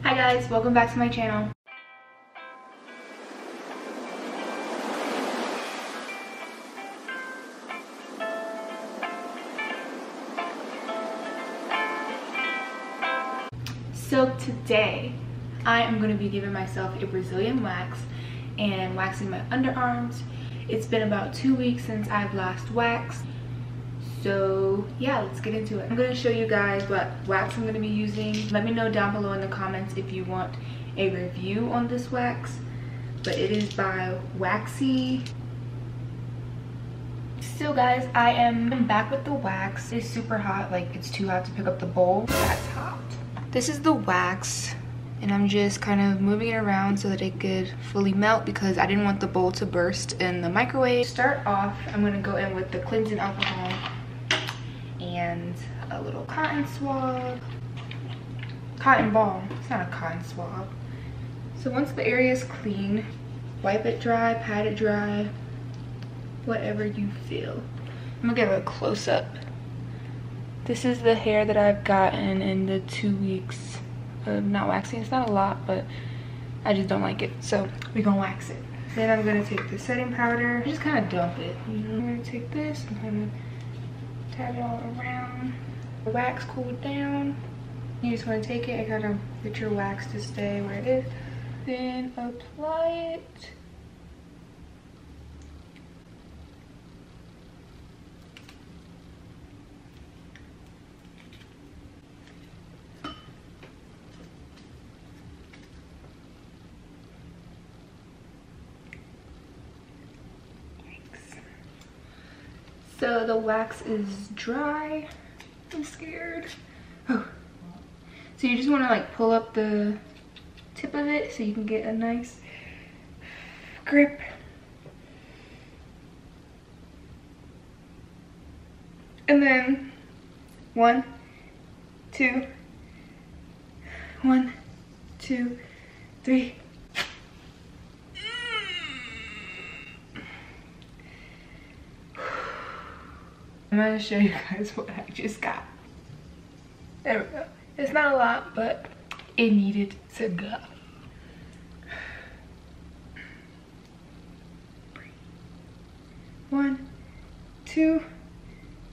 Hi guys, welcome back to my channel. So today I am going to be giving myself a Brazilian wax and waxing my underarms. It's been about 2 weeks since I've last waxed. So yeah, let's get into it. I'm going to show you guys what wax I'm going to be using. Let me know down below in the comments if you want a review on this wax. But it is by Wakse. So guys, I am back with the wax. It's super hot, like it's too hot to pick up the bowl. That's hot. This is the wax and I'm just kind of moving it around so that it could fully melt because I didn't want the bowl to burst in the microwave. To start off, I'm going to go in with the cleansing alcohol and a little cotton swab. Cotton ball, it's not a cotton swab. So once the area is clean, wipe it dry, pat it dry, whatever you feel. I'm gonna give it a close up. This is the hair that I've gotten in the 2 weeks of not waxing. It's not a lot, but I just don't like it. So we're gonna wax it. Then I'm gonna take the setting powder, just kind of dump it. I'm gonna take this and kind of tap it all around. The wax cooled down. You just want to take it and kind of get your wax to stay where it is. Then apply it. So the wax is dry. I'm scared. Oh. So you just want to like pull up the tip of it so you can get a nice grip. And then 1, 2, 1, 2, 3. I'm going to show you guys what I just got. There we go. It's not a lot, but it needed to go. One, 2,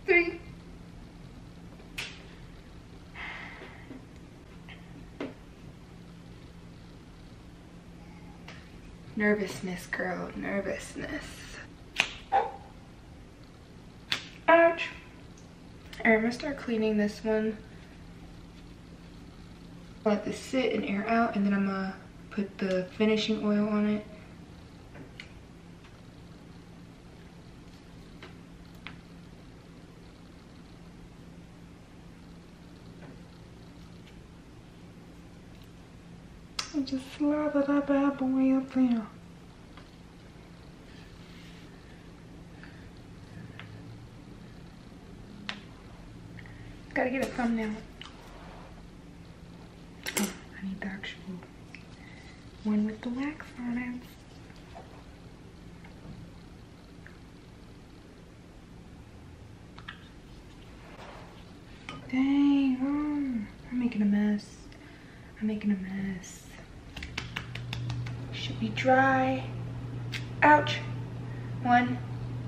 3. Nervousness, girl, nervousness. Ouch. Alright, I'm gonna start cleaning this one. Let this sit and air out, and then I'm gonna put the finishing oil on it. And just slather that bad boy up there. Gotta get a thumbnail. Oh, I need the actual one with the wax on it. Dang, oh, I'm making a mess. I'm making a mess. Should be dry. Ouch. 1,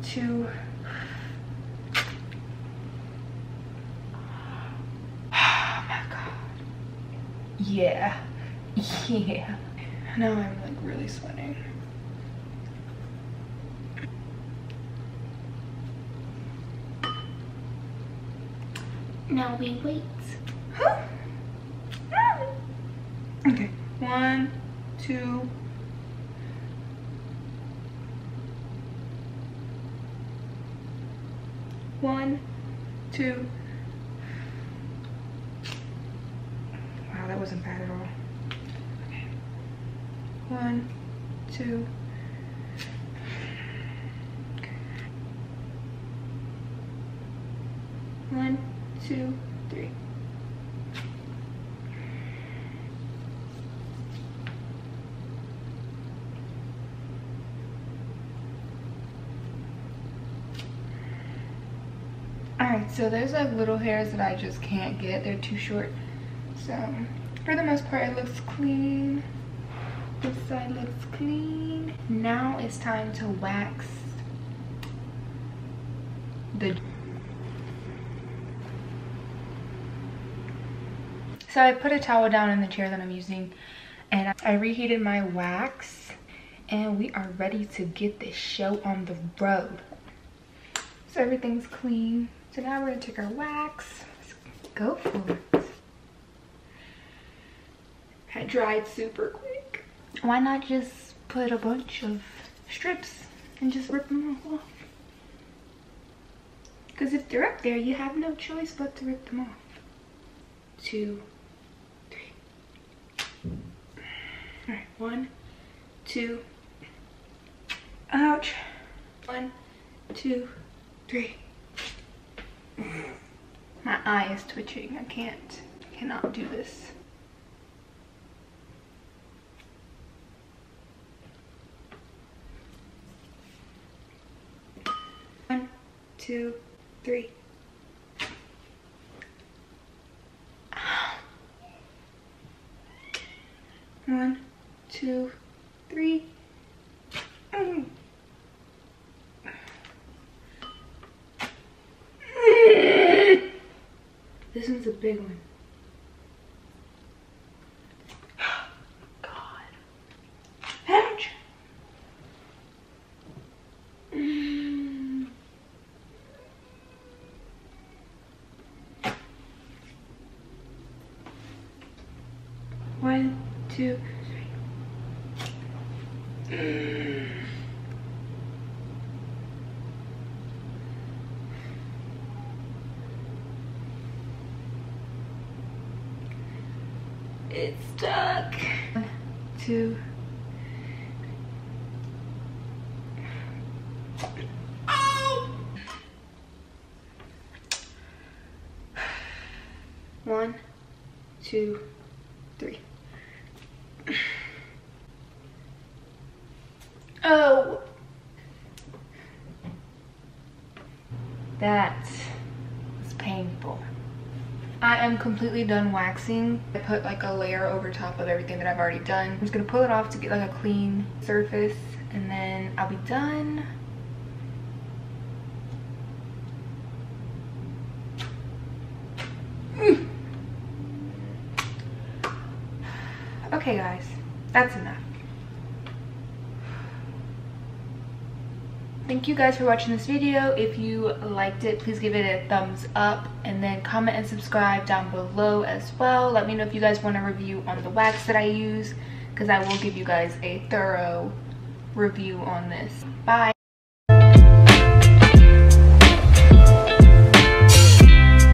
2. Yeah, yeah. Now I'm like really sweating. Now we wait. Okay, 1, 2. One, 2. That wasn't bad at all. Okay. 1, 2. Okay. 1, 2, 3. Alright, so there's like little hairs that I just can't get. They're too short. So For the most part, it looks clean. This side looks clean. Now it's time to wax the... So I put a towel down in the chair that I'm using, and I reheated my wax, and we are ready to get this show on the road. So everything's clean. So now we're gonna take our wax. Let's go for it. It dried super quick. Why not just put a bunch of strips and just rip them all off? Because if they're up there, you have no choice but to rip them off. 2, 3. All right, 1, 2. Ouch. 1, 2, 3. My eye is twitching. I cannot do this. One, 2, 3. 1, 2, 3. This one's a big one. God. Ouch. One, 2, 3. It's stuck. 1, 2. Oh! 1, 2, 3. Oh, that was painful. I am completely done waxing. I put like a layer over top of everything that I've already done. I'm just gonna pull it off to get like a clean surface, and then I'll be done. Okay guys, that's enough. Thank you guys for watching this video. If you liked it, please give it a thumbs up, and then comment and subscribe down below as well. Let me know if you guys want a review on the wax that I use, because I will give you guys a thorough review on this. Bye.